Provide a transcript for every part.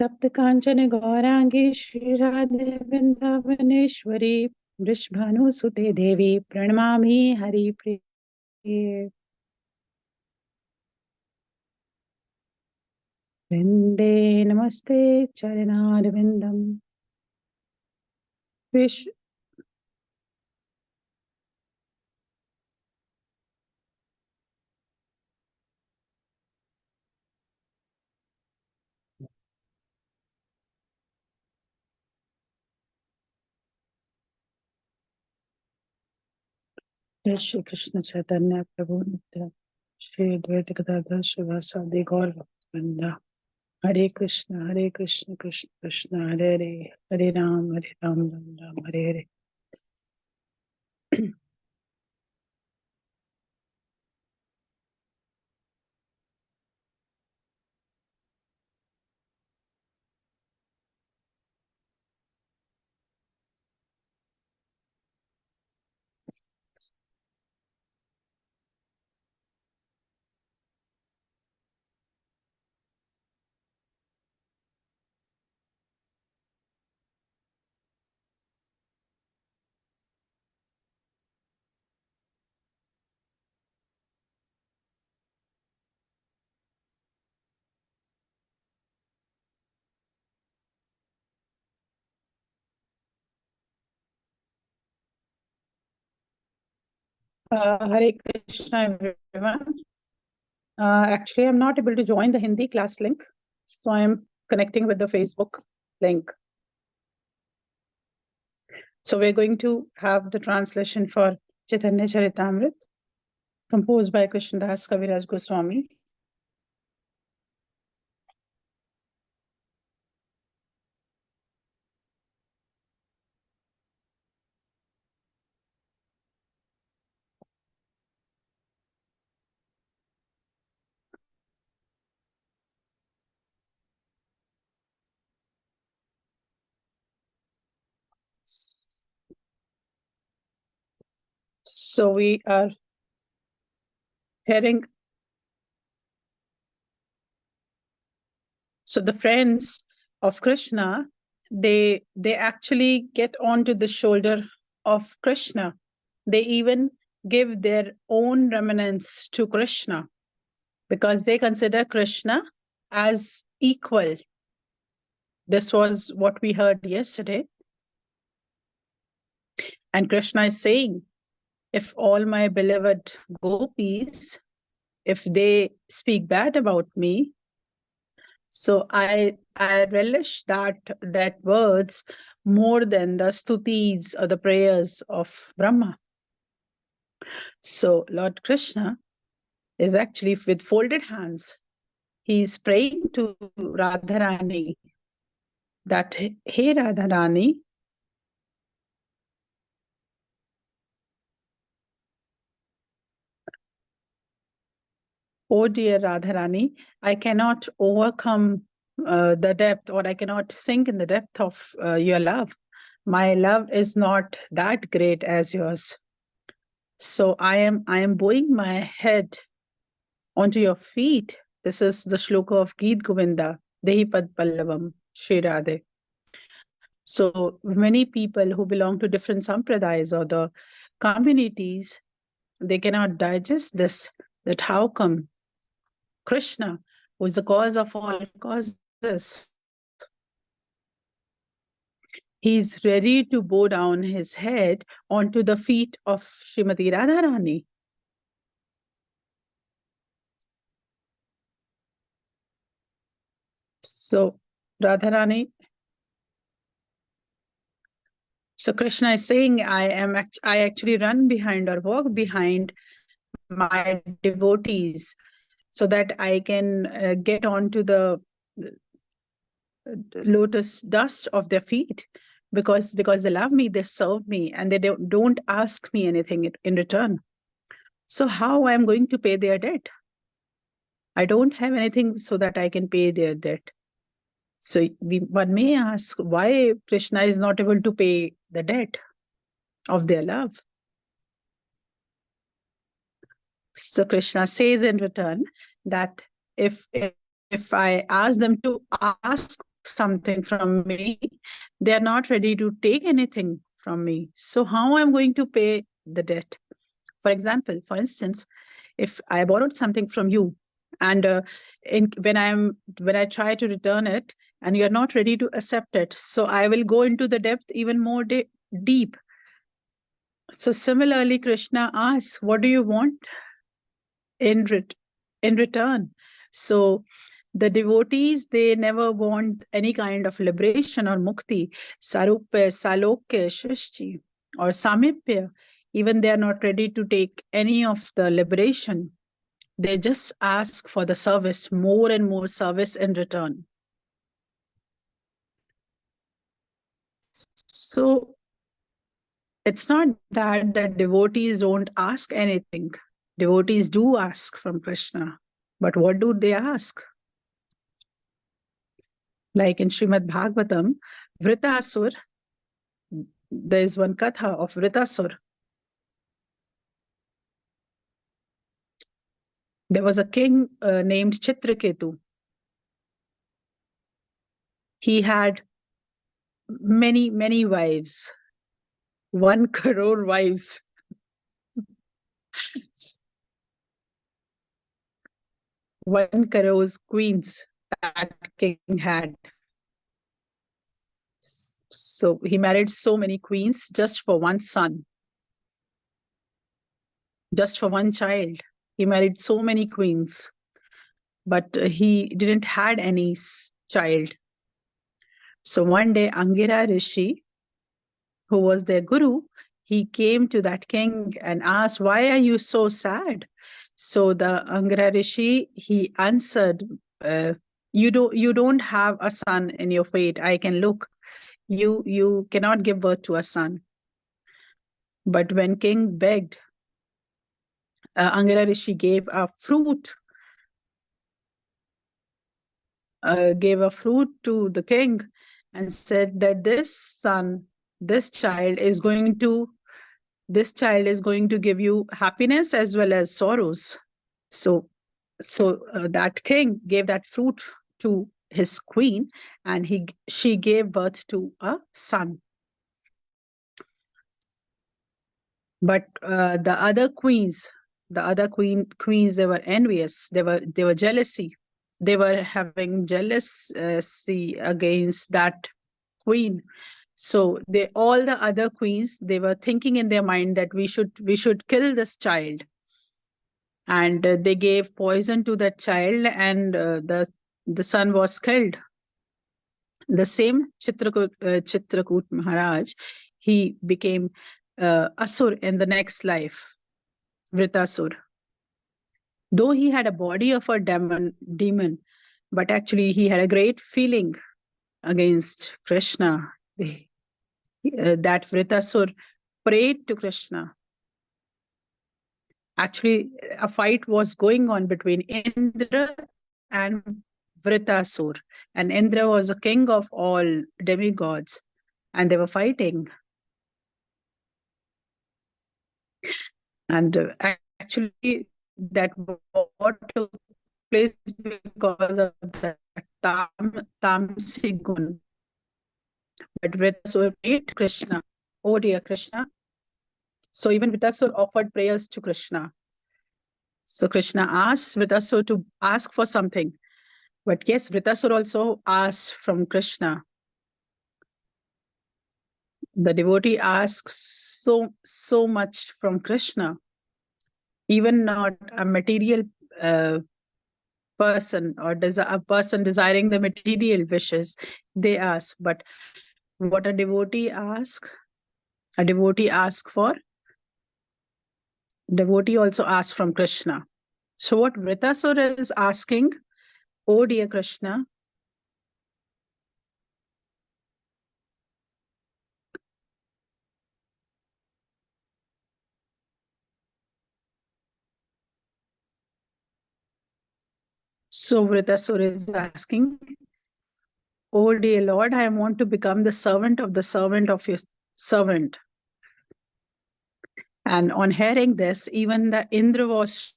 तप्त कांचन गौरांगी श्री राधे वृंदावनेश्वरी वृषभानुसुते देवी प्रणमामि हरिप्रिये वृंदे नमस्ते चरणारविंदम विश्व श्री कृष्ण चैतन्य प्रभु नित्यानंद श्री अद्वैत गदाधर श्रीवासादि गौर भक्तवृंदा हरे Krishna Krishna Krishna Hare Hare Hare Ram Ram Ram Hare Hare Hare Krishna, everyone. Actually, I'm not able to join the Hindi class link, so I'm connecting with the Facebook link. So we're going to have the translation for Chaitanya Charitamrit, composed by Krishnadas Kaviraj Goswami. So we are hearing. So the friends of Krishna, they actually get onto the shoulder of Krishna. They even give their own remnants to Krishna because they consider Krishna as equal. This was what we heard yesterday. And Krishna is saying, if all my beloved gopis, if they speak bad about me, so I relish that words more than the stutis or the prayers of Brahma. So Lord Krishna is actually with folded hands. He's praying to Radharani that, hey Radharani, oh dear Radharani, I cannot overcome the depth, or I cannot sink in the depth of your love. My love is not that great as yours. So I am bowing my head onto your feet. This is the shloka of Geet Govinda, Dehi Pad Pallavam, Shri Radhe. So many people who belong to different sampradayas or the communities, they cannot digest this, that how come Krishna, who is the cause of all causes, he is ready to bow down his head onto the feet of Srimati Radharani. So Radharani, so Krishna is saying, I actually run behind or walk behind my devotees so that I can get onto the lotus dust of their feet, because they love me, they serve me, and they don't ask me anything in return. So how I'm going to pay their debt? I don't have anything so that I can pay their debt. So one may ask why Krishna is not able to pay the debt of their love. So Krishna says in return that if I ask them to ask something from me, they are not ready to take anything from me. So how I'm going to pay the debt? For instance, if I borrowed something from you, and when I try to return it, and you're not ready to accept it, so I will go into the depth even more deep. So similarly, Krishna asks, "What do you want in in return?" So the devotees, they never want any kind of liberation or mukti, sarupya, salokya, shrishti, or samipya. Even they are not ready to take any of the liberation. They just ask for the service, more and more service in return. So it's not that the devotees don't ask anything. Devotees do ask from Krishna. But what do they ask? Like in Srimad Bhagavatam, Vritasur, there is one katha of Vritasur. There was a king named Chitraketu. He had many, many wives, 1 crore wives. 1 crore queens that king had. So he married so many queens just for one son, just for one child. He married so many queens, but he didn't had any child. So one day, Angira Rishi, who was their guru, he came to that king and asked, "Why are you so sad?" So the Angira Rishi, he answered, you don't have a son in your fate. I can look. You cannot give birth to a son." But when king begged, Angira Rishi gave a fruit to the king and said that this child is going to give you happiness as well as sorrows. So that king gave that fruit to his queen, and she gave birth to a son. But the other queens, they were envious. They were jealousy. They were having jealousy against that queen. So all the other queens, they were thinking in their mind that we should kill this child, and they gave poison to that child, and the son was killed. The same Chitrakoot Maharaj, he became Asur in the next life, Vritasur. Though he had a body of a demon, but actually he had a great feeling against Krishna. That Vritasur prayed to Krishna. Actually, a fight was going on between Indra and Vritasur. And Indra was a king of all demigods, and they were fighting. And actually, that war took place because of the Tamsi Gun. But Vritasur prayed to Krishna, "Oh dear Krishna." So even Vritasur offered prayers to Krishna. So Krishna asked Vritasur to ask for something. But yes, Vritasur also asked from Krishna. The devotee asks so much from Krishna, even not a material uh, person, or a person desiring the material wishes, they ask. But what a devotee asks for, devotee also asks from Krishna. So what Vritasura is asking, "Oh dear Krishna," so Vritasura is asking, "Oh dear Lord, I want to become the servant of your servant." And on hearing this, even the Indra was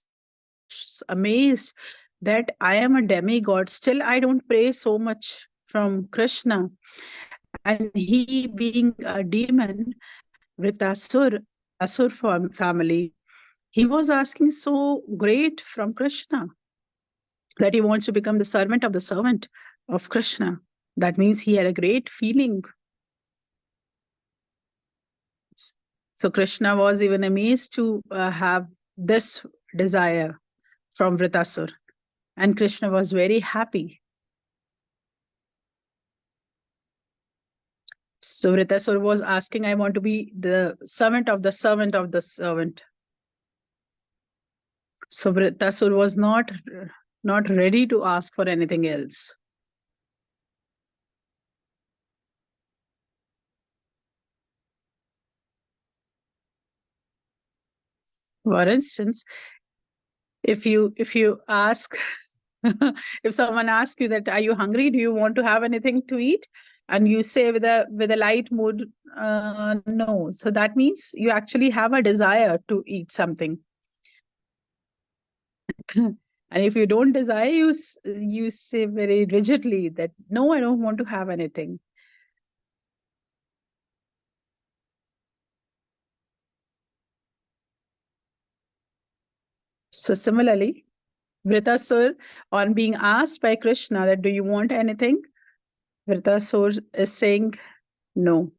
amazed that I am a demigod. Still, I don't pray so much from Krishna, and he being a demon with Asur family, he was asking so great from Krishna that he wants to become the servant of Krishna. That means he had a great feeling. So Krishna was even amazed to have this desire from Vritasur, and Krishna was very happy. So Vritasur was asking, I want to be the servant of the servant of the servant. So Vritasur was not ready to ask for anything else. For instance, if you ask if someone asks you that, are you hungry, do you want to have anything to eat, and you say with a light mood, no, so that means you actually have a desire to eat something. And if you don't desire, you say very rigidly that, no, I don't want to have anything. So similarly, Vritasur, on being asked by Krishna that, do you want anything, Vritasur is saying no.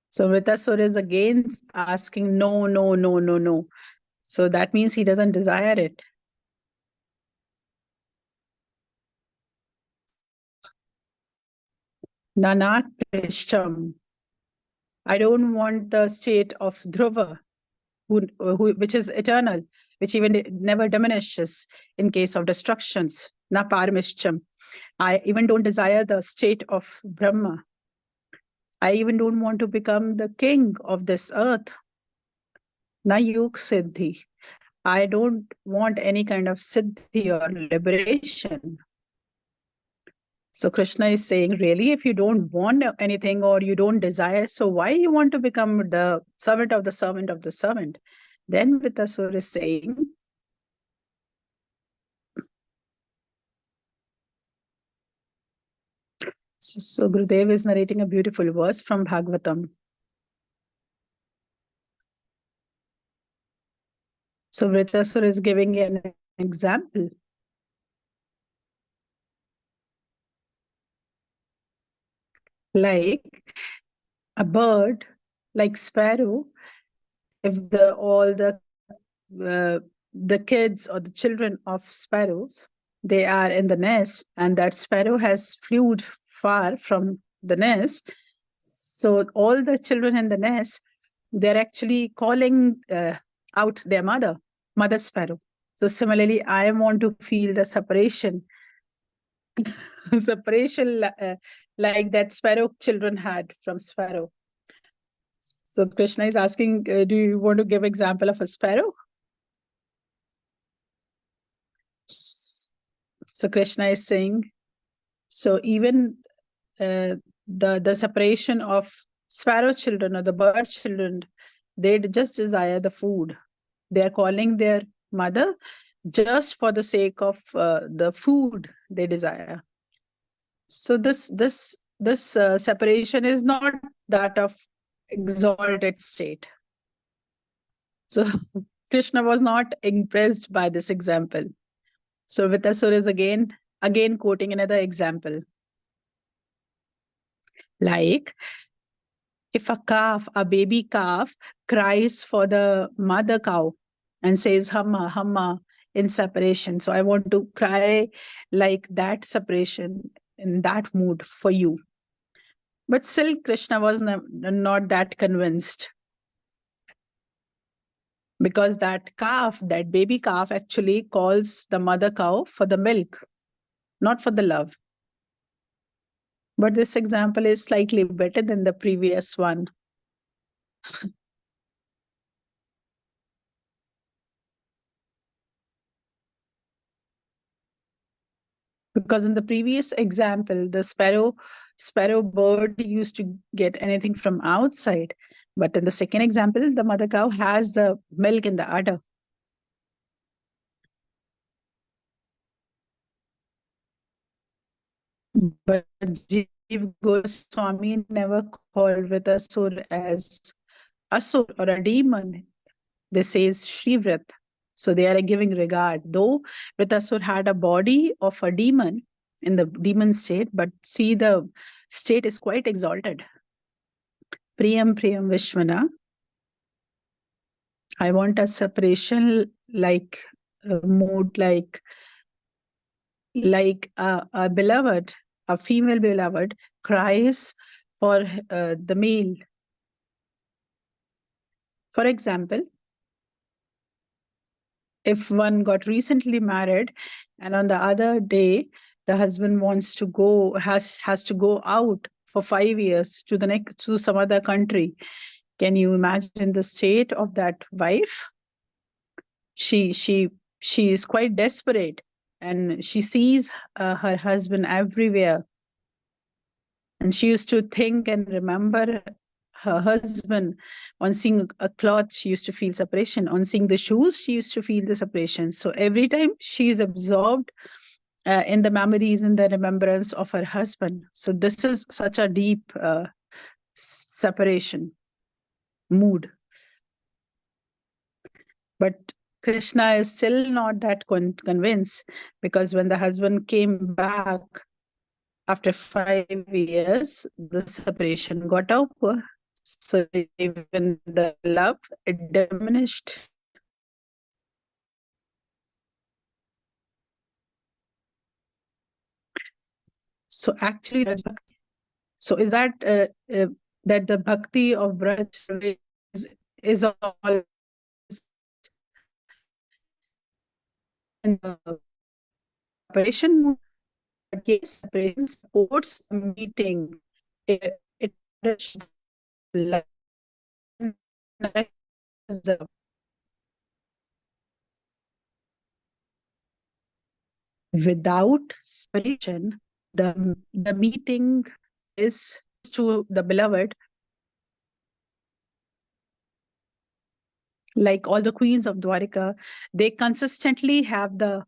So Vritasur is again asking no, no, no, no, no. So that means he doesn't desire it. Nanat Prisham. I don't want the state of Dhruva, which is eternal, which even never diminishes in case of destructions. Na Paramishcham. I even don't desire the state of Brahma. I even don't want to become the king of this earth. Na Yog Siddhi. I don't want any kind of siddhi or liberation. So Krishna is saying, really, if you don't want anything or you don't desire, so why you want to become the servant of the servant of the servant? Then Vitasur is saying, so Gurudev is narrating a beautiful verse from Bhagavatam. So Vritasur is giving an example. Like a bird, like sparrow, if uh, the kids or the children of sparrows, they are in the nest, and that sparrow has flew far from the nest. So all the children in the nest, they're actually calling out their mother sparrow. So similarly, I want to feel the separation, separation like that sparrow children had from sparrow. So Krishna is asking, do you want to give example of a sparrow? So Krishna is saying, so even the separation of sparrow children or the bird children, they just desire the food. They are calling their mother just for the sake of the food they desire. So this separation is not that of exalted state. So Krishna was not impressed by this example. So Vitasur is again quoting another example. Like if a baby calf cries for the mother cow and says hamma hamma in separation. So I want to cry like that separation in that mood for you. But still Krishna was not that convinced, because that baby calf actually calls the mother cow for the milk, not for the love. But this example is slightly better than the previous one. Because in the previous example, the sparrow bird used to get anything from outside. But in the second example, the mother cow has the milk in the udder. But Jeev Goswami never called Vritasur as Asur or a demon. They says Shrivrat. So they are giving regard. Though Vritasur had a body of a demon in the demon state, but see the state is quite exalted. Priyam Priyam Vishwana. I want a separation like a mood like a beloved, a female beloved cries for the male. For example, if one got recently married and on the other day the husband wants to go has to go out for 5 years to the next to some other country, can you imagine the state of that wife? She she she is quite desperate and she sees her husband everywhere, and she used to think and remember her husband. On seeing a cloth, she used to feel separation. On seeing the shoes, she used to feel the separation. So every time she is absorbed in the memories and the remembrance of her husband. So this is such a deep separation mood. But Krishna is still not that convinced, because when the husband came back after 5 years, the separation got over. So even the love, it diminished. So actually, so is that the bhakti of Braj is all in the separation? But yes, separation supports the meeting. It the without separation, the meeting is to the beloved, like all the queens of Dwarika, they consistently have the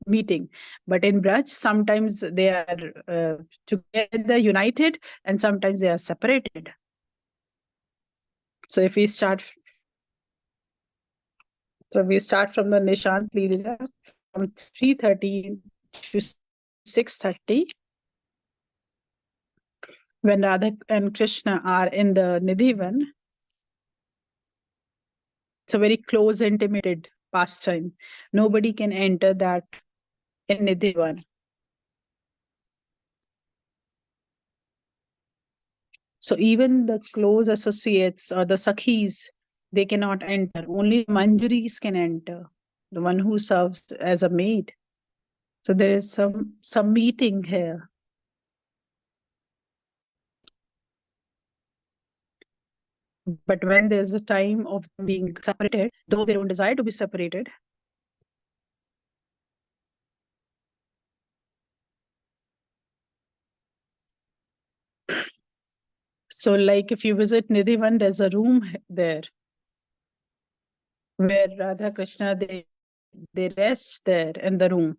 meeting. But in Braj, sometimes they are together united and sometimes they are separated. So if we start, we start from the Nishant Lila from 3:30 to 6:30, when Radha and Krishna are in the Nidhivan. It's a very close, intimated pastime. Nobody can enter that in Nidhivan. So even the close associates or the sakhis, they cannot enter. Only manjaris can enter, the one who serves as a maid. So there is some meeting here. But when there's a time of being separated, though they don't desire to be separated, so like if you visit Nidhivan, there's a room there where Radha Krishna they rest there in the room.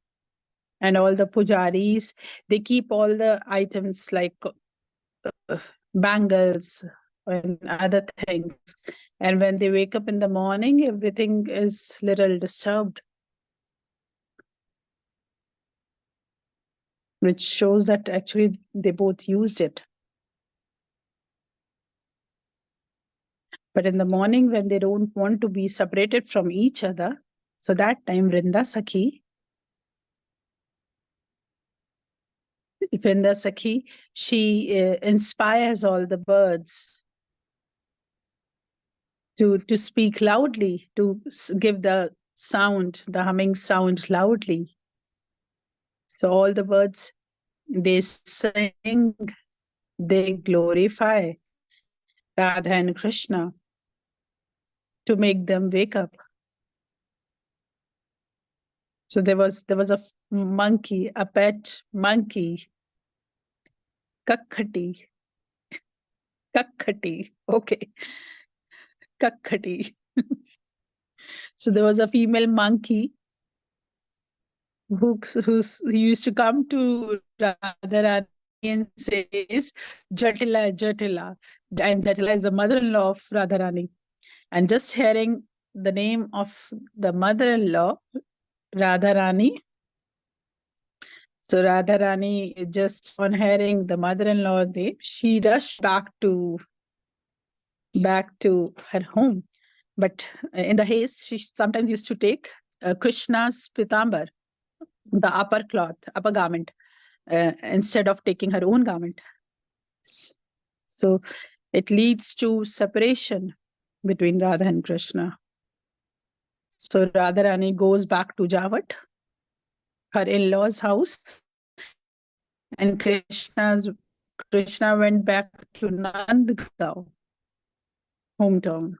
And all the pujaris, they keep all the items like bangles and other things. And when they wake up in the morning, everything is little disturbed, which shows that actually they both used it. But in the morning, when they don't want to be separated from each other, so that time Vrinda Sakhi, she inspires all the birds to speak loudly, to give the sound, the humming sound loudly. So all the birds, they sing, they glorify Radha and Krishna to make them wake up. So there was a monkey, a pet monkey, Kakhati, Kakhati. Okay, Kakhati. So there was a female monkey who used to come to Radharani and says, Jatila, Jatila. And Jatila is the mother-in-law of Radharani. And just hearing the name of the mother-in-law, Radharani. So Radharani, just on hearing the mother-in-law name, she rushed back to her home. But in the haste, she sometimes used to take Krishna's pitambar, the upper cloth, upper garment, instead of taking her own garment. So it leads to separation between Radha and Krishna. So Radharani goes back to Javat, her in-laws' house, and Krishna went back to Nandgaon, hometown.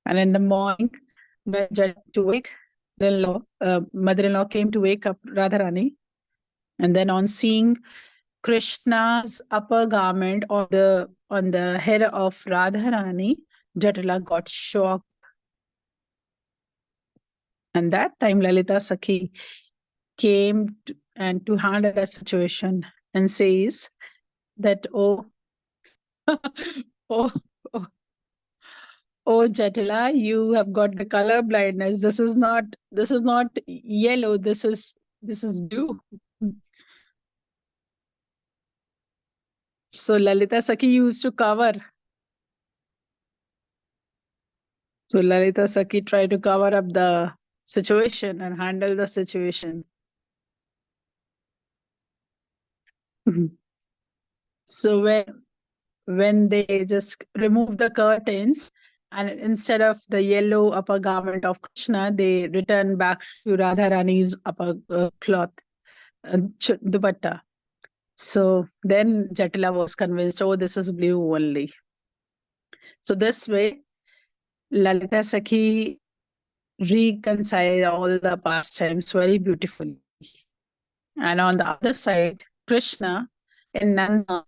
And in the morning, when to wake, mother-in-law came to wake up Radharani. And then on seeing Krishna's upper garment on the head of Radharani, Jatila got shocked. And that time Lalita Sakhi came to handle that situation and says that, oh, oh, oh, oh, Jatila, you have got the color blindness. This is not yellow. This is blue. So Lalita Sakhi used to cover. So Lalita Sakhi tried to cover up the situation and handle the situation. So when they just remove the curtains, and instead of the yellow upper garment of Krishna, they return back to Radharani's upper cloth, dupatta. So then Jatila was convinced, oh, this is blue only. So this way, Lalita Sakhi reconcile all the pastimes very beautifully. And on the other side, Krishna in Nanda,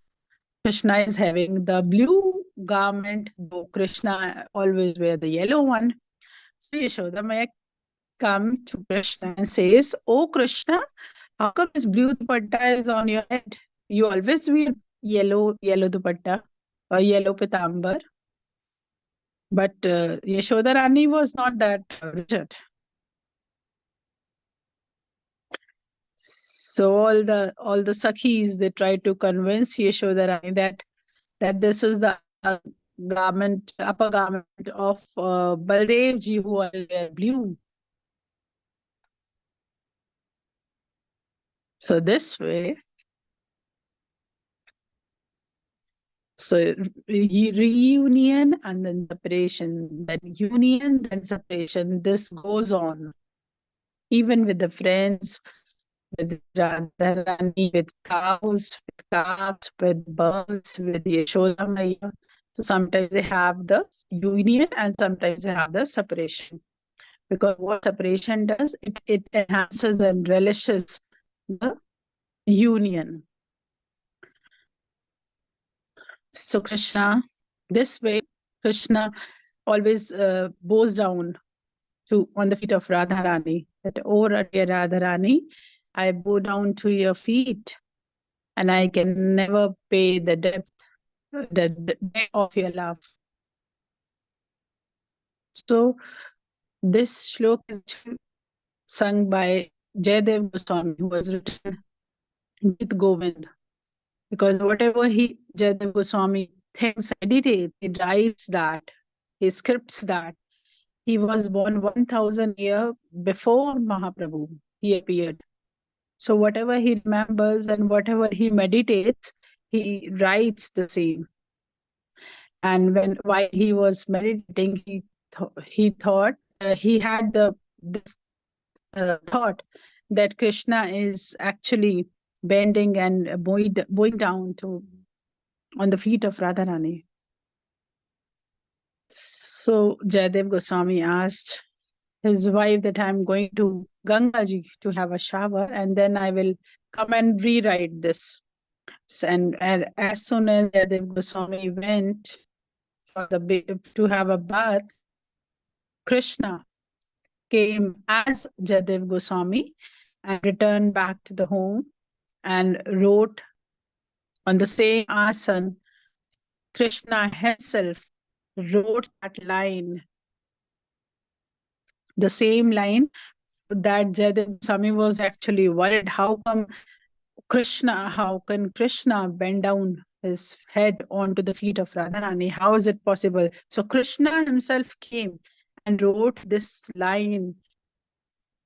Krishna is having the blue garment, though Krishna always wear the yellow one. So Yashoda Maya comes to Krishna and says, oh Krishna, how come this blue dupatta is on your head? You always wear yellow dupatta or yellow pitambar. But Yashoda Rani was not that rigid. So all the Sakhis, they try to convince Yashoda Rani that this is the upper garment of Baldev ji who are blue. So this way, so reunion and then separation, then union, then separation. This goes on even with the friends, with Radharani, with cows, with calves, with birds, with Yashoda Maya. So sometimes they have the union and sometimes they have the separation. Because what separation does, it enhances and relishes the union. So Krishna, this way, Krishna always bows down on the feet of Radharani. That, oh dear Radharani, I bow down to your feet, and I can never pay the debt of your love. So this shlok is sung by Jayadev Goswami, who was written with Govind. Because whatever Jayadev Goswami thinks, meditates, he writes that, he scripts that. He was born 1000 years before Mahaprabhu, he appeared. So whatever he remembers and whatever he meditates, he writes the same. And while he was meditating, he thought, he had this thought that Krishna is actually bending and bowing down on the feet of Radharani. So Jayadev Goswami asked his wife that I'm going to Gangaji to have a shower, and then I will come and rewrite this. And as soon as Jayadev Goswami went to have a bath, Krishna came as Jayadev Goswami and returned back to the home and wrote on the same asan. Krishna himself wrote that line, the same line that Jayadev Goswami was actually worried. How can Krishna bend down his head onto the feet of Radharani? How is it possible? So Krishna himself came and wrote this line,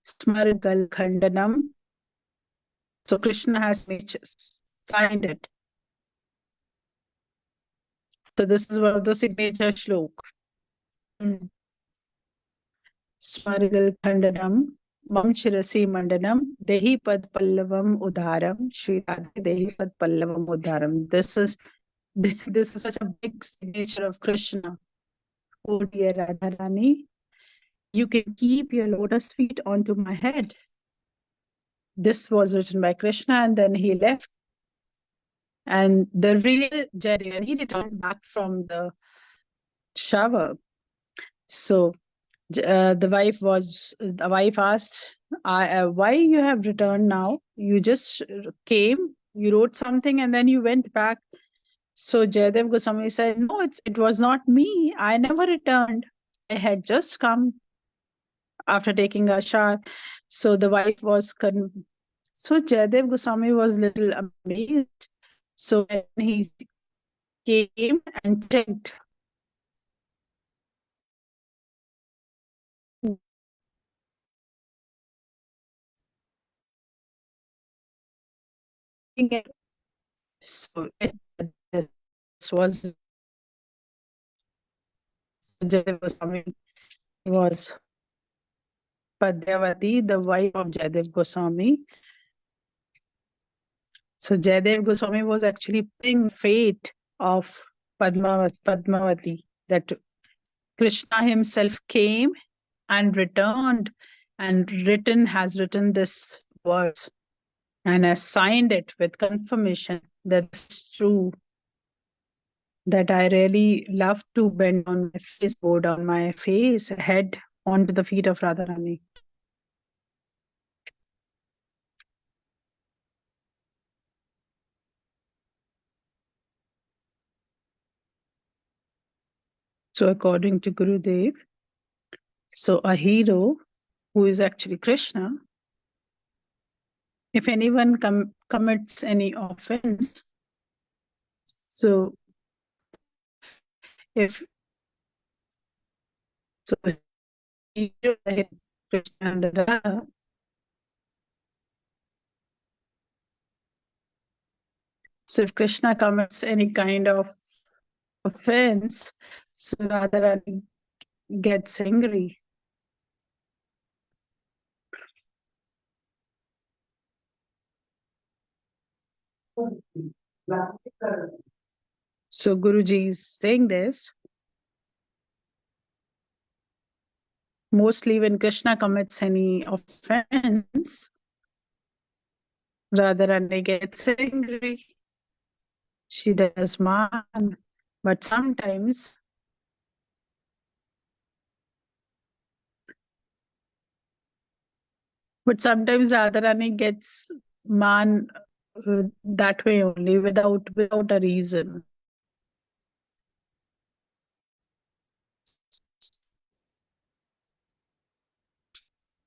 Smargal Khandanam. So Krishna has signed it. So this is one of the signature shlok. Smargal Khandanam. Mam Shirasi Mandanam, Dehi Pad Pallavam Udaram, Shri Radhe Dehi Pad Pallavam Udaram. This is such a big signature of Krishna. Oh dear Radharani, you can keep your lotus feet onto my head. This was written by Krishna, and then he left. And the real Jayadeva, he returned back from the shower. So the wife asked, why you have returned now? You just came, you wrote something, and then you went back. So Jayadev Goswami said, no, it was not me. I never returned. I had just come after taking a shower. So the wife was so Jayadev Goswami was little amazed. So when he came and checked, so this was so Jayadev Goswami was Padyavati, the wife of Jayadev Goswami. So Jayadev Goswami was actually putting fate of Padmavati, that Krishna himself came and returned and has written this verse and has signed it with confirmation that it's true, that I really love to bend on my face, bow down my face, head onto the feet of Radharani. So according to Gurudev, so a hero who is actually Krishna, if anyone commits any offense, so if so hero, Krishna and the Radha, so if Krishna commits any kind of offense, so Radharani gets angry. So Guruji is saying this. Mostly when Krishna commits any offense, Radharani gets angry. She does man. But sometimes Radharani gets man that way only, without a reason.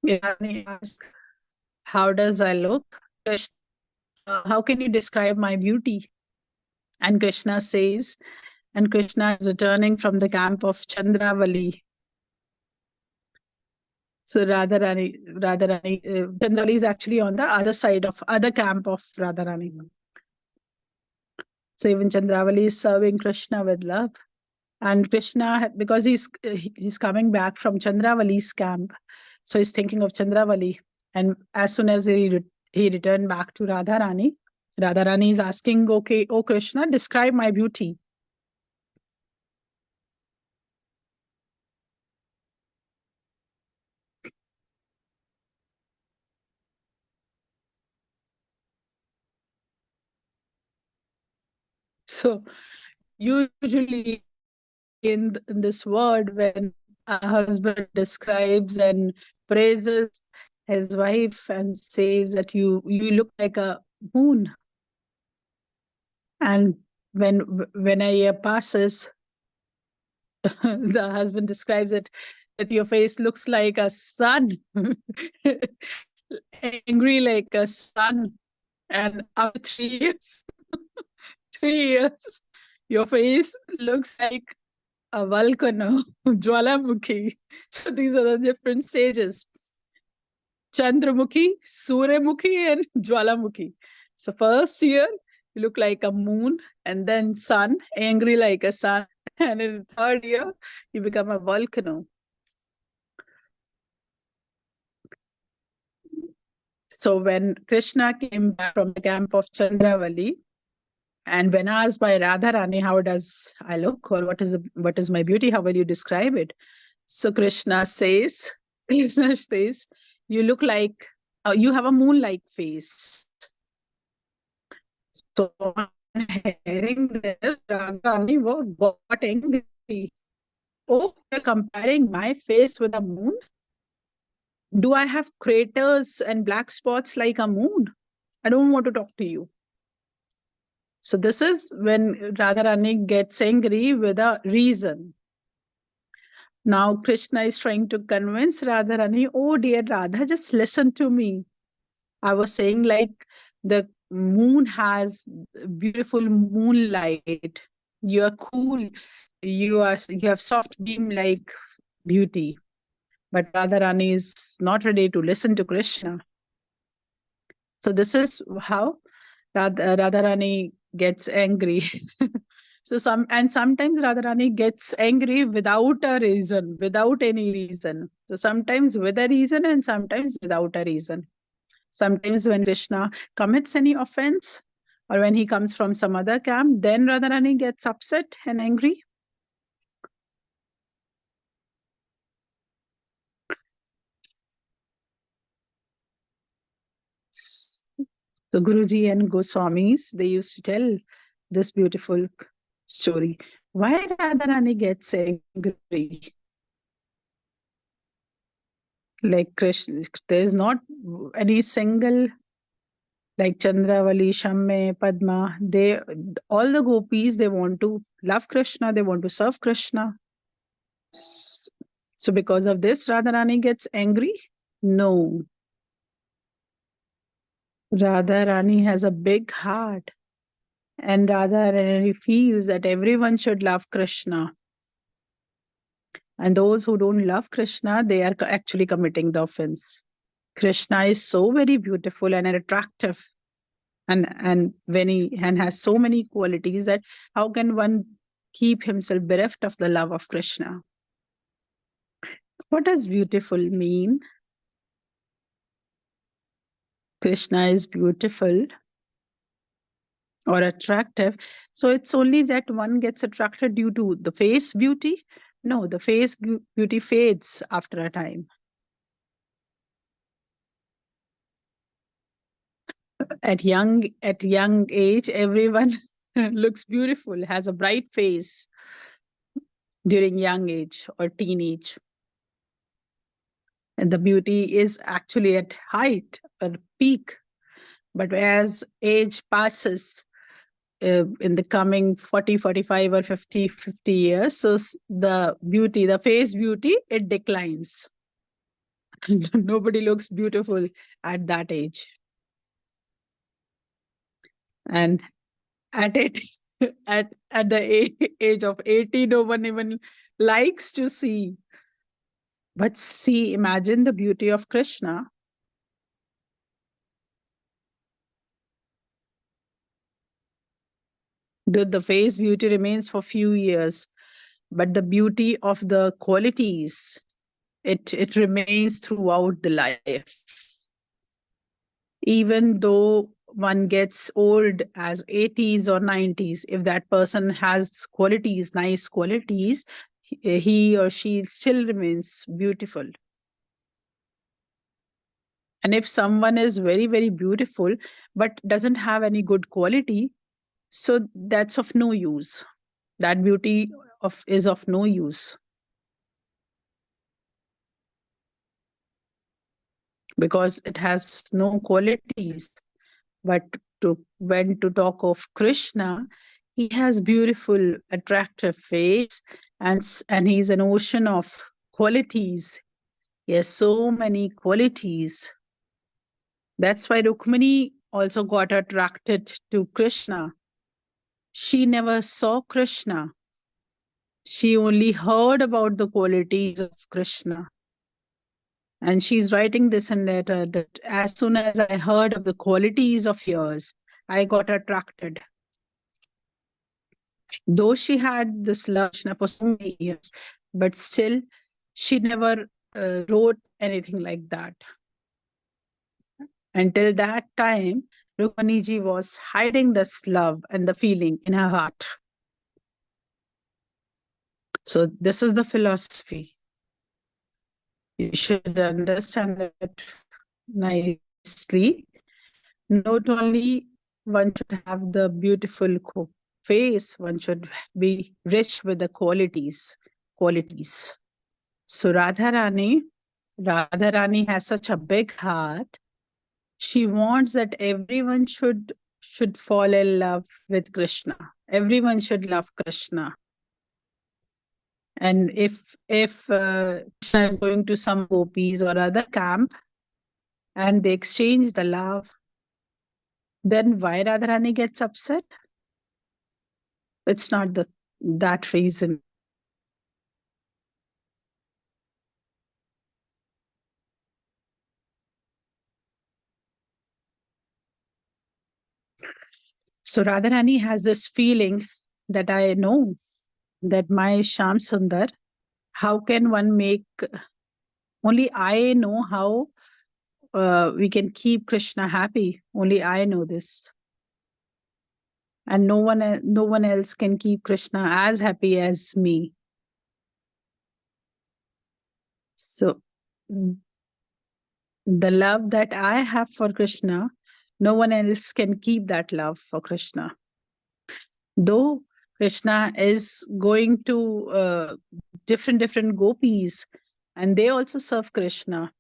Radharani asks, how does I look? Krishna, how can you describe my beauty? And Krishna says, and Krishna is returning from the camp of Chandravali. So Radharani, Chandravali is actually on the other camp of Radharani. So even Chandravali is serving Krishna with love. And Krishna, because he's coming back from Chandravali's camp, so he's thinking of Chandravali. And as soon as he returned back to Radharani, Radharani is asking, okay, oh Krishna, describe my beauty. So usually in this world, when a husband describes and praises his wife and says that you look like a moon. And when a year passes, the husband describes it that your face looks like a sun, angry like a sun. And after 3 years, 3 years, your face looks like a volcano, Jwalamukhi. So these are the different stages. Chandramukhi, Suryamukhi, and Jwalamukhi. So first year, you look like a moon, and then sun, angry like a sun. And in the third year, you become a volcano. So when Krishna came back from the camp of Chandravali, and when asked by Radharani, how does I look, or what is my beauty? How will you describe it? So Krishna says, you look like you have a moon-like face. So on hearing this, Radharani got angry. Oh, you're comparing my face with a moon? Do I have craters and black spots like a moon? I don't want to talk to you. So this is when Radharani gets angry with a reason. Now Krishna is trying to convince Radharani, oh dear Radha, just listen to me. I was saying like the moon has beautiful moonlight. You are cool. You have soft beam like beauty. But Radharani is not ready to listen to Krishna. So this is how Radharani gets angry. Sometimes Radharani gets angry without a reason, without any reason. So sometimes with a reason and sometimes without a reason. Sometimes when Krishna commits any offense or when he comes from some other camp, then Radharani gets upset and angry. So Guruji and Goswamis, they used to tell this beautiful story. Why Radharani gets angry? Like Krishna, there is not any single like Chandravali, Shamme, Padma. They all the gopis they want to love Krishna, they want to serve Krishna. So because of this, Radharani gets angry? No. Radharani has a big heart. And Radharani feels that everyone should love Krishna. And those who don't love Krishna, they are actually committing the offense. Krishna is so very beautiful and attractive, and when he and has so many qualities that how can one keep himself bereft of the love of Krishna? What does beautiful mean? Krishna is beautiful or attractive. So it's only that one gets attracted due to the face beauty. No, the face beauty fades after a time. At young age, everyone looks beautiful, has a bright face during young age or teenage. And the beauty is actually at height or peak. But as age passes, in the coming 40, 45, or 50 years, so the beauty, the face beauty, it declines. Nobody looks beautiful at that age. And at it, at the age of 80, no one even likes to see. But see, imagine the beauty of Krishna. The face beauty remains for few years, but the beauty of the qualities, it remains throughout the life. Even though one gets old as 80s or 90s, if that person has qualities, nice qualities, he or she still remains beautiful. And if someone is very, very beautiful but doesn't have any good quality, so that's of no use. That beauty is of no use. because it has no qualities. But when to talk of Krishna, he has beautiful, attractive face, and he's an ocean of qualities. He has so many qualities. That's why Rukmini also got attracted to Krishna. She never saw Krishna. She only heard about the qualities of Krishna. And she's writing this in letter that as soon as I heard of the qualities of yours, I got attracted. Though she had this love Krishna for so many years, but still she never wrote anything like that. Until that time, Rukmaniji was hiding this love and the feeling in her heart. So this is the philosophy. You should understand it nicely. Not only one should have the beautiful face, one should be rich with the qualities. So Radharani has such a big heart. She wants that everyone should fall in love with Krishna. Everyone should love Krishna. And if Krishna is going to some gopis or other camp and they exchange the love, then why Radharani gets upset? It's not that reason. So Radharani has this feeling that I know that my Sham Sundar, how can one make, only I know how we can keep Krishna happy. Only I know this. And no one else can keep Krishna as happy as me. So the love that I have for Krishna, no one else can keep that love for Krishna. Though Krishna is going to different gopis and they also serve Krishna,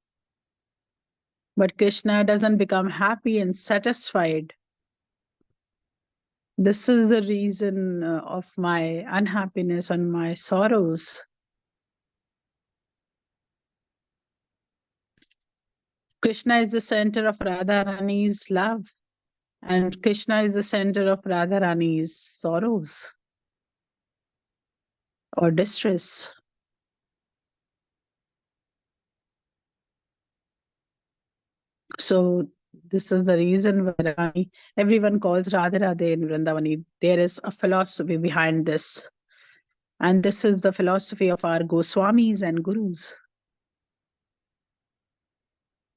but Krishna doesn't become happy and satisfied. This is the reason of my unhappiness and my sorrows. Krishna is the center of Radharani's love, and Krishna is the center of Radharani's sorrows or distress. So this is the reason why everyone calls Radha Radhe in Vrindavani. There is a philosophy behind this. And this is the philosophy of our Goswamis and Gurus.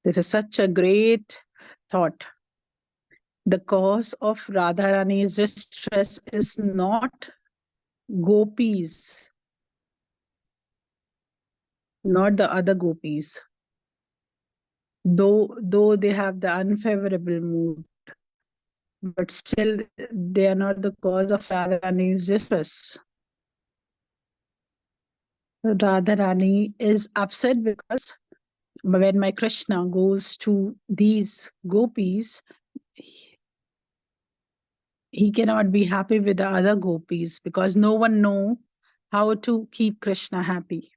This is such a great thought. The cause of Radharani's distress is not gopis, not the other gopis. Though they have the unfavorable mood, but still they are not the cause of Radharani's distress. Radharani is upset because when my Krishna goes to these gopis, he cannot be happy with the other gopis because no one know how to keep Krishna happy.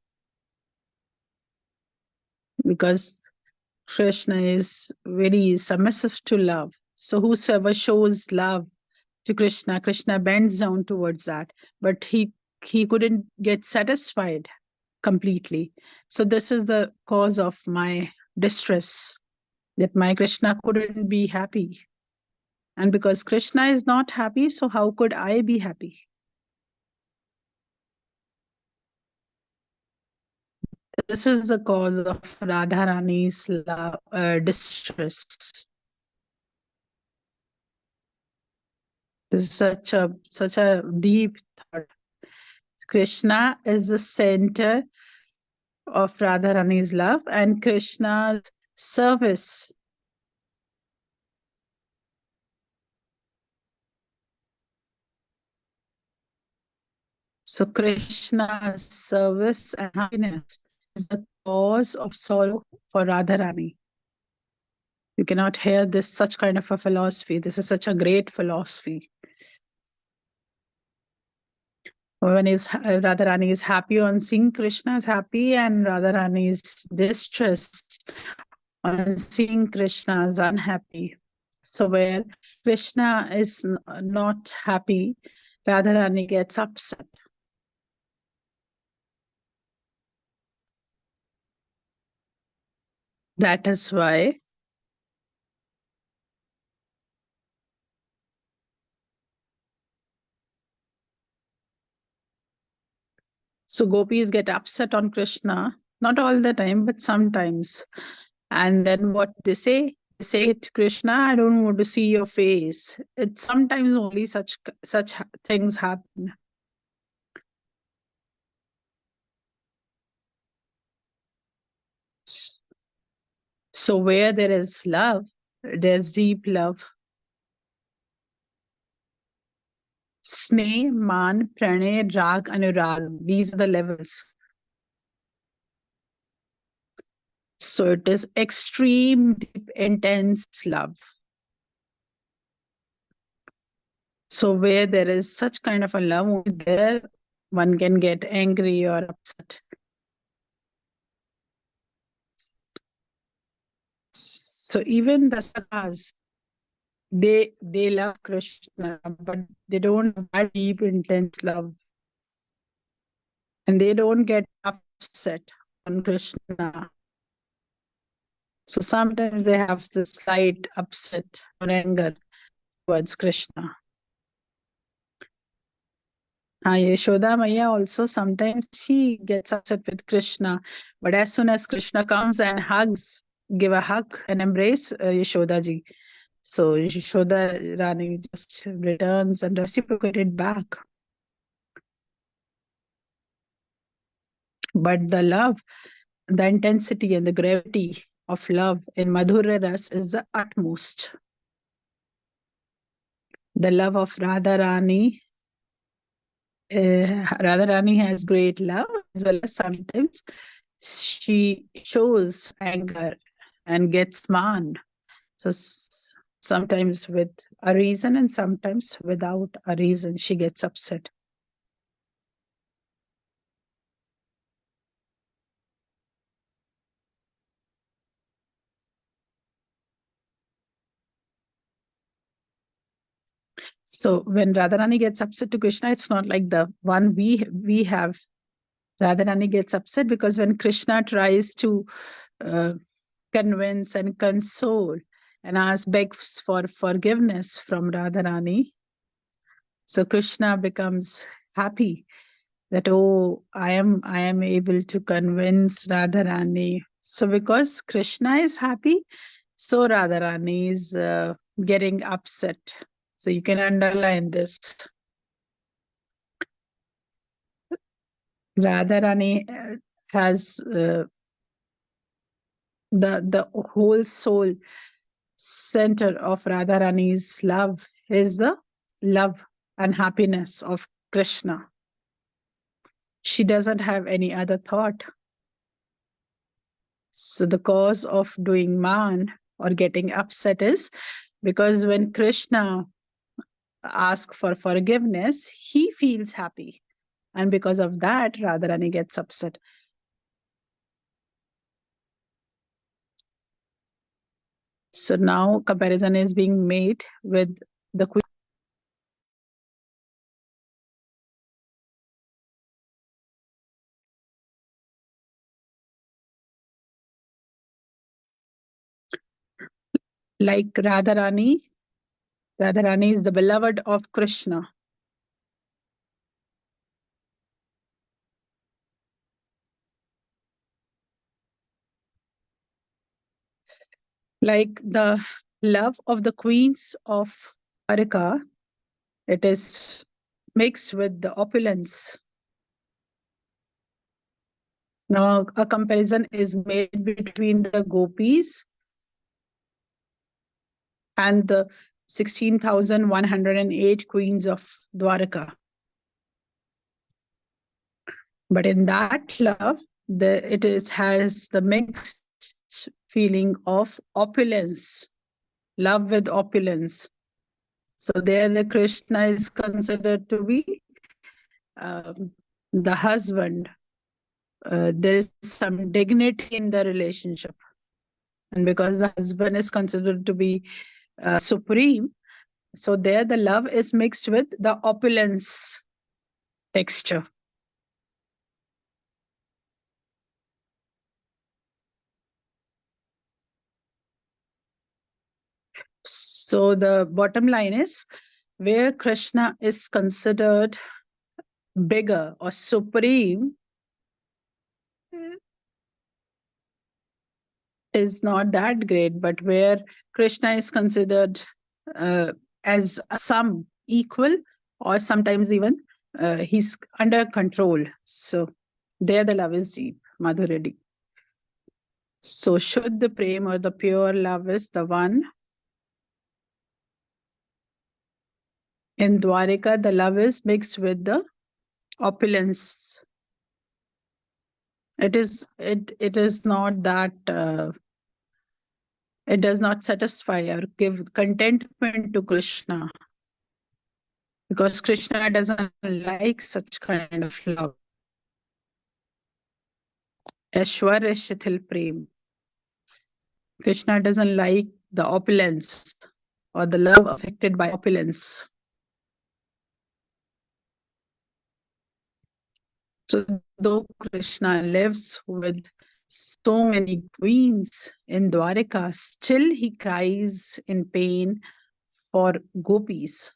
Because Krishna is very submissive to love. So whosoever shows love to Krishna, Krishna bends down towards that. But he couldn't get satisfied completely. So this is the cause of my distress, that my Krishna couldn't be happy. And because Krishna is not happy, so how could I be happy? This is the cause of Radharani's distress. This is such a deep thought. Krishna is the center of Radharani's love, and Krishna's service. So Krishna's service and happiness is the cause of sorrow for Radharani. You cannot hear this such kind of a philosophy. This is such a great philosophy. When Radharani is happy on seeing Krishna is happy, and Radharani is distressed on seeing Krishna is unhappy. So where Krishna is not happy, Radharani gets upset. That is why so gopis get upset on Krishna, not all the time, but sometimes. And then what they say? They say to Krishna, I don't want to see your face. It's sometimes only such things happen. So where there is love, there's deep love. Sneh, man, pranay, rag, anurag. These are the levels. So it is extreme, deep, intense love. So where there is such kind of a love, only there one can get angry or upset. So even the sakhas, they love Krishna, but they don't have that deep, intense love, and they don't get upset on Krishna. So sometimes they have this slight upset or anger towards Krishna. Yashoda Maya also sometimes she gets upset with Krishna, but as soon as Krishna comes and hugs, give a hug and embrace Yashoda ji. So Yashoda Rani just returns and reciprocated back. But the love, the intensity and the gravity of love in Madhurya Ras is the utmost. The love of Radharani. Radharani has great love as well as sometimes she shows anger and gets man. So sometimes with a reason and sometimes without a reason, she gets upset. So when Radharani gets upset to Krishna, it's not like the one we have. Radharani gets upset because when Krishna tries to uh, convince and console and begs for forgiveness from Radharani, so Krishna becomes happy that I am able to convince Radharani. So because Krishna is happy, so Radharani is getting upset. So you can underline this. Radharani has the whole soul center of Radharani's love is the love and happiness of Krishna. She doesn't have any other thought. So the cause of doing man or getting upset is because when Krishna asks for forgiveness, he feels happy. And because of that, Radharani gets upset. So now comparison is being made with the queen. Like Radharani. Radharani is the beloved of Krishna. Like the love of the queens of Dwarka, it is mixed with the opulence. Now, a comparison is made between the gopis and the 16,108 queens of Dwarka. But in that love, has the mixed feeling of opulence, love with opulence. So there the Krishna is considered to be the husband. There is some dignity in the relationship. And because the husband is considered to be supreme, so there the love is mixed with the opulence texture. So the bottom line is where Krishna is considered bigger or supreme is not that great, but where Krishna is considered as some equal or sometimes even he's under control. So there the love is deep, Madhuredi. So should the prem or the pure love is the one. In Dwarika, the love is mixed with the opulence. It is not that it does not satisfy or give contentment to Krishna, because Krishna doesn't like such kind of love. Aishwarya Shithil Prem. Krishna doesn't like the opulence or the love affected by opulence. So though Krishna lives with so many queens in Dwarika, still he cries in pain for gopis.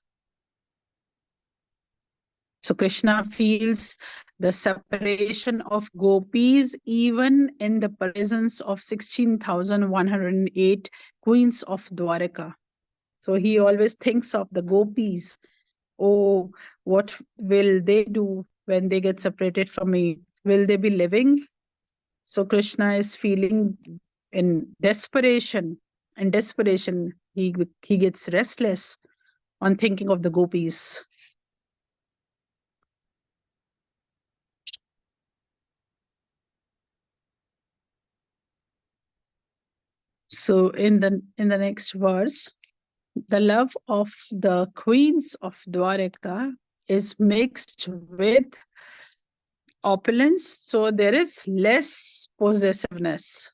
So Krishna feels the separation of gopis even in the presence of 16,108 queens of Dwarika. So he always thinks of the gopis. Oh, what will they do when they get separated from me? Will they be living? So Krishna is feeling in desperation. In desperation, he gets restless on thinking of the gopis. So in the next verse, the love of the queens of Dwarika is mixed with opulence, so there is less possessiveness.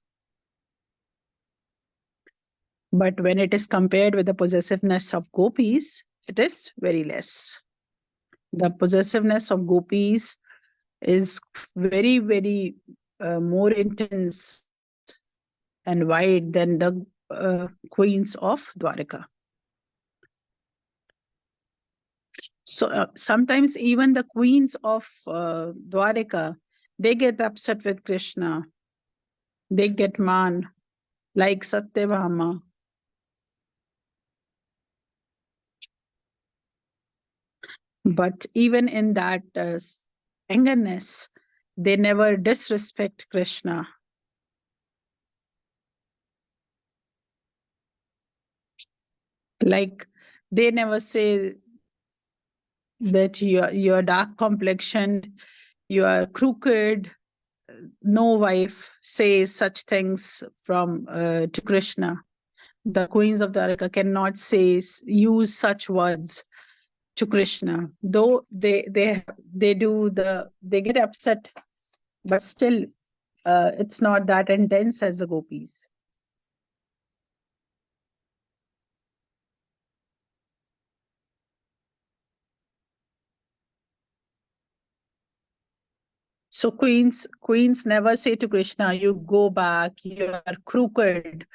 But when it is compared with the possessiveness of gopis, it is very less. The possessiveness of gopis is very, very more intense and wide than the queens of Dwarika. So sometimes even the queens of Dwarika, they get upset with Krishna. They get man, like Satyabhama. But even in that angerness, they never disrespect Krishna. Like they never say that you're dark complexioned, you are crooked. No wife says such things from to Krishna. The queens of Dwarka cannot use such words to Krishna, though they get upset, but still it's not that intense as the gopis. So queens never say to Krishna, "You go back. You are crooked.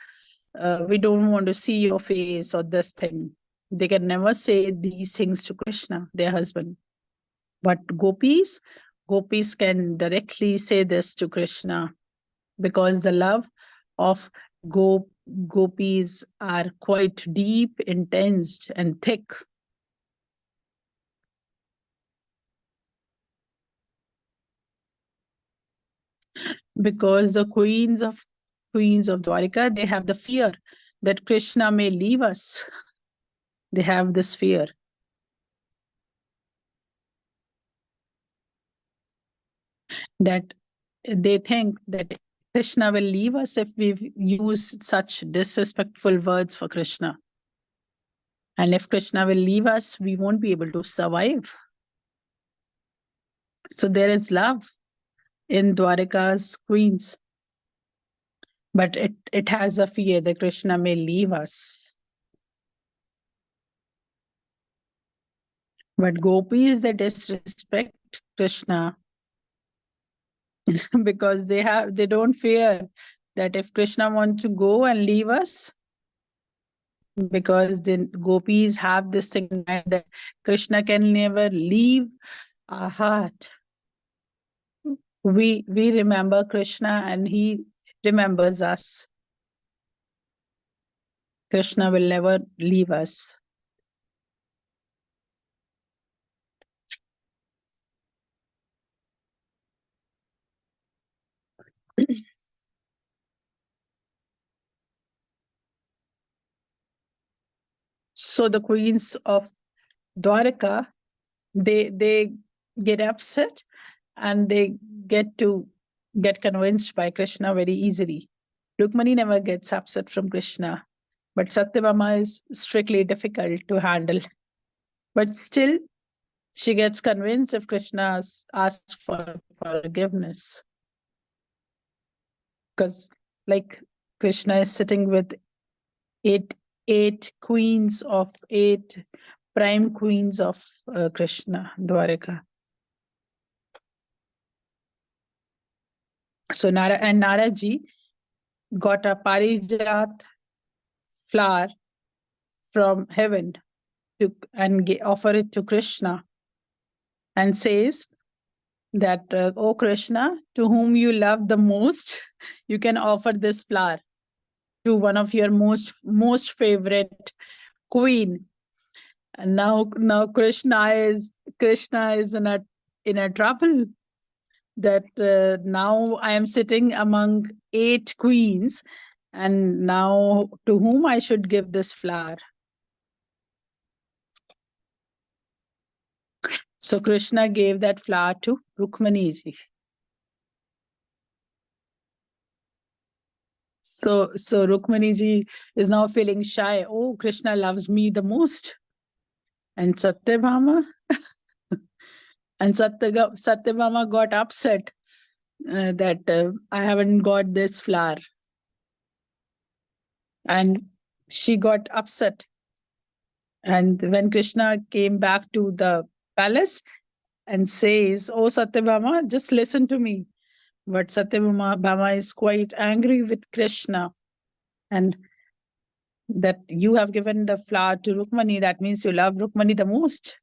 We don't want to see your face," or this thing. They can never say these things to Krishna, their husband. But gopis can directly say this to Krishna, because the love of gopis are quite deep, intense, and thick. Because the queens of Dwarika, they have the fear that Krishna may leave us. They have this fear. That they think that Krishna will leave us if we use such disrespectful words for Krishna. And if Krishna will leave us, we won't be able to survive. So there is love in Dwarika's queens, but it has a fear that Krishna may leave us. But gopis, they disrespect Krishna because they don't fear that if Krishna wants to go and leave us, because the gopis have this thing that Krishna can never leave our heart. We remember Krishna and he remembers us. Krishna will never leave us. So the queens of Dwarka, they get upset and they get convinced by Krishna very easily. Rukmani never gets upset from Krishna, but Satyabhama is strictly difficult to handle. But still, she gets convinced if Krishna asks for forgiveness. Because, like, Krishna is sitting with eight eight queens of eight prime queens of Krishna, Dwaraka. So Naraji got a parijat flower from heaven and offer it to Krishna and says that, oh Krishna, to whom you love the most, you can offer this flower to one of your most favorite queen. And now Krishna is in a trouble that now I am sitting among eight queens, and now to whom I should give this flower. So Krishna gave that flower to Rukmani ji. So Rukmani ji is now feeling shy. Oh, Krishna loves me the most. And Satyabhama Satyabhama got upset that I haven't got this flower. And she got upset. And when Krishna came back to the palace and says, oh Satyabhama, just listen to me. But Satyabhama is quite angry with Krishna. And that you have given the flower to Rukmani, that means you love Rukmani the most.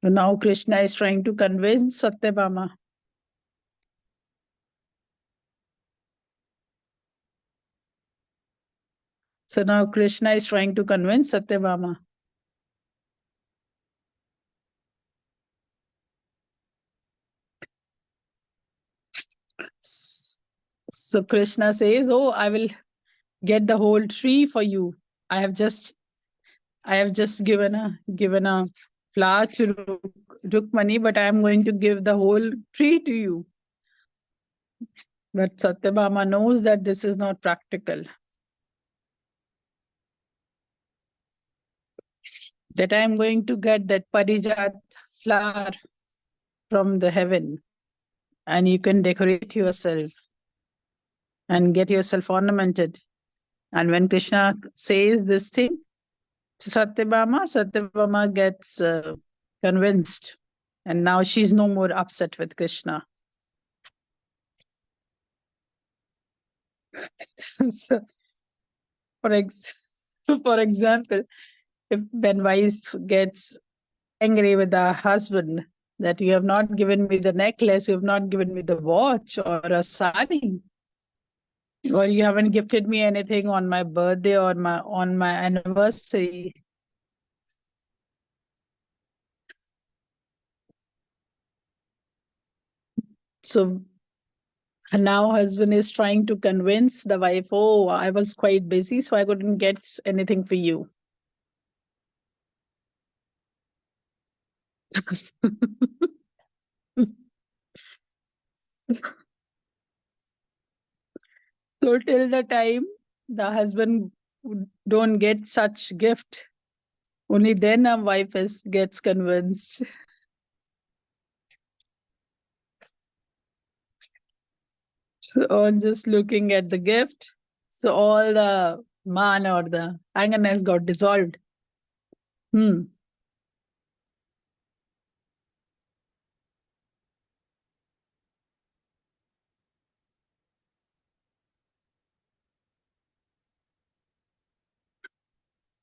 So now Krishna is trying to convince Satyabhama. So now Krishna is trying to convince Satyabhama. So Krishna says, oh, I will get the whole tree for you. I have just given a flower to Rukmani, but I am going to give the whole tree to you. But Satyabhama knows that this is not practical. That I am going to get that parijat flower from the heaven, and you can decorate yourself and get yourself ornamented. And when Krishna says this thing to Satyabhama gets convinced, and now she's no more upset with Krishna. So, for example, if when wife gets angry with the husband that you have not given me the necklace, you have not given me the watch or a sari, or you haven't gifted me anything on my birthday or on my anniversary. So now husband is trying to convince the wife, oh, I was quite busy, so I couldn't get anything for you. So till the time the husband don't get such gift, only then a wife gets convinced. So on just looking at the gift, so all the man or the angerness got dissolved. Hmm.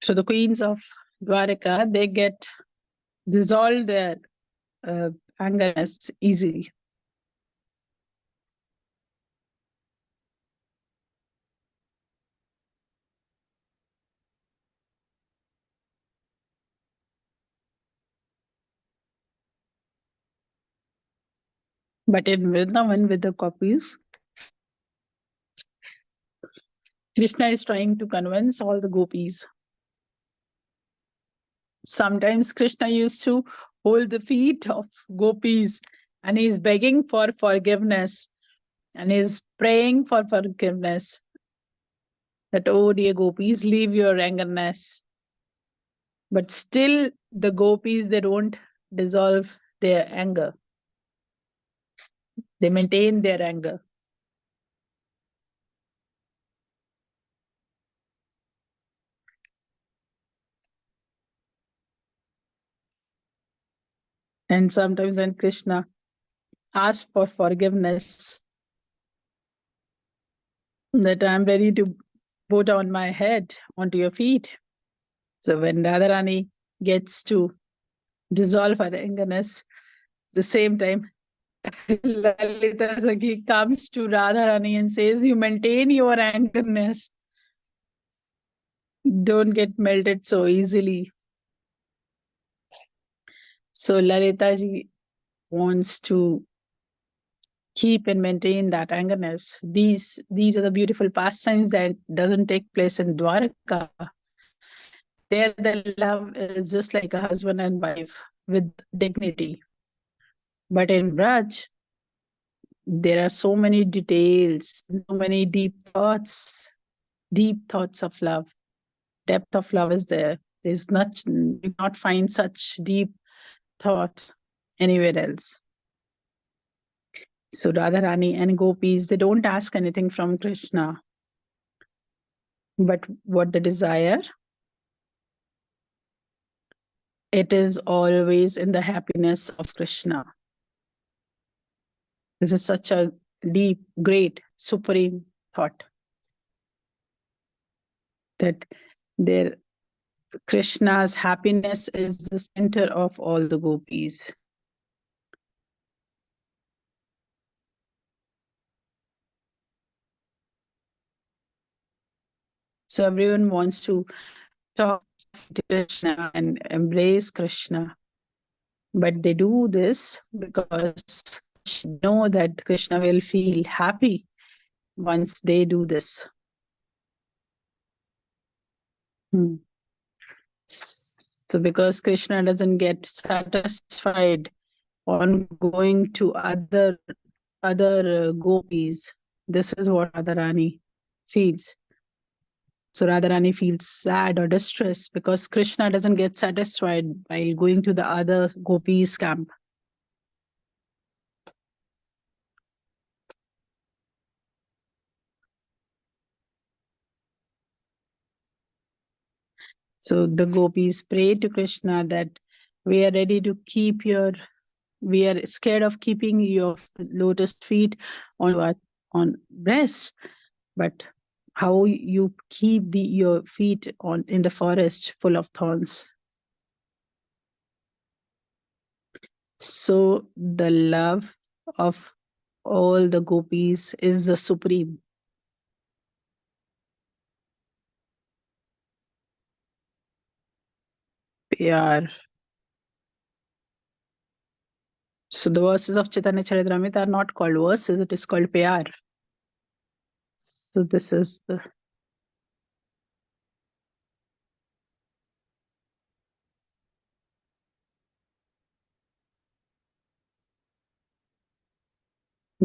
So the queens of Dwarika, they get dissolved their uh, angerness easily. But in Vrindavan with the copies, Krishna is trying to convince all the gopis. Sometimes Krishna used to hold the feet of gopis and he's begging for forgiveness and he's praying for forgiveness. That, oh dear gopis, leave your angerness. But still, the gopis, they don't dissolve their anger, they maintain their anger. And sometimes when Krishna asks for forgiveness, that I'm ready to put on my head onto your feet. So when Radharani gets to dissolve her angerness, the same time Lalita Sakhi comes to Radharani and says, you maintain your angerness. Don't get melted so easily. So Lalita ji wants to keep and maintain that angerness. These are the beautiful pastimes that doesn't take place in Dwarka. There the love is just like a husband and wife with dignity. But in Braj, there are so many details, so many deep thoughts of love. Depth of love is there. There's not you not find such deep thought anywhere else. So Radharani and gopis, they don't ask anything from Krishna, but what they desire, it is always in the happiness of Krishna. This is such a deep, great, supreme thought that their Krishna's happiness is the center of all the gopis. So everyone wants to talk to Krishna and embrace Krishna. But they do this because they know that Krishna will feel happy once they do this. Hmm. So because Krishna doesn't get satisfied on going to other gopis, this is what Radharani feels. So Radharani feels sad or distressed because Krishna doesn't get satisfied by going to the other gopis' camp. So the gopis pray to Krishna that we are ready to keep we are scared of keeping your lotus feet on what on breast, but how you keep your feet on in the forest full of thorns. So the love of all the gopis is the supreme. Pyar. So the verses of Chaitanya Charitamrita are not called verses, it is called Pyar. So this is the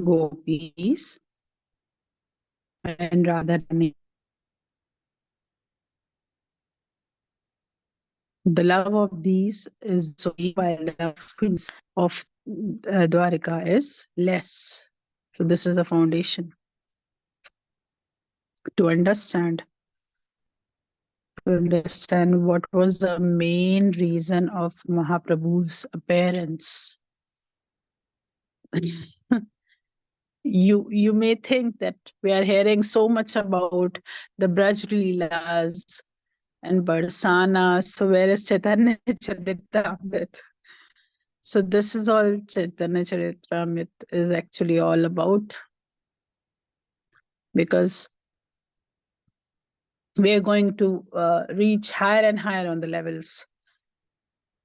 gopis. and Radharani. The love of these is so deep, while the love of Dwarika is less. So this is a foundation to understand what was the main reason of Mahaprabhu's appearance. You may think that we are hearing so much about the Braj Leelas and Barsana. So where is Chaitanya Charitamrita? So this is all Chaitanya Charitamrita is actually all about, because we are going to reach higher and higher on the levels.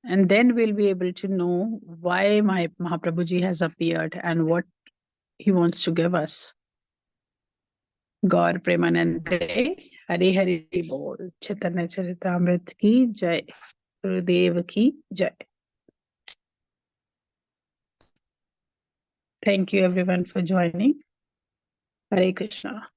And then we'll be able to know why my Mahaprabhuji has appeared and what he wants to give us. Gaur Premanande, Hari Hari Bol, Chaitanya Charitamrita ki Jai, Gurudev ki Jai. Thank you everyone for joining. Hare Krishna.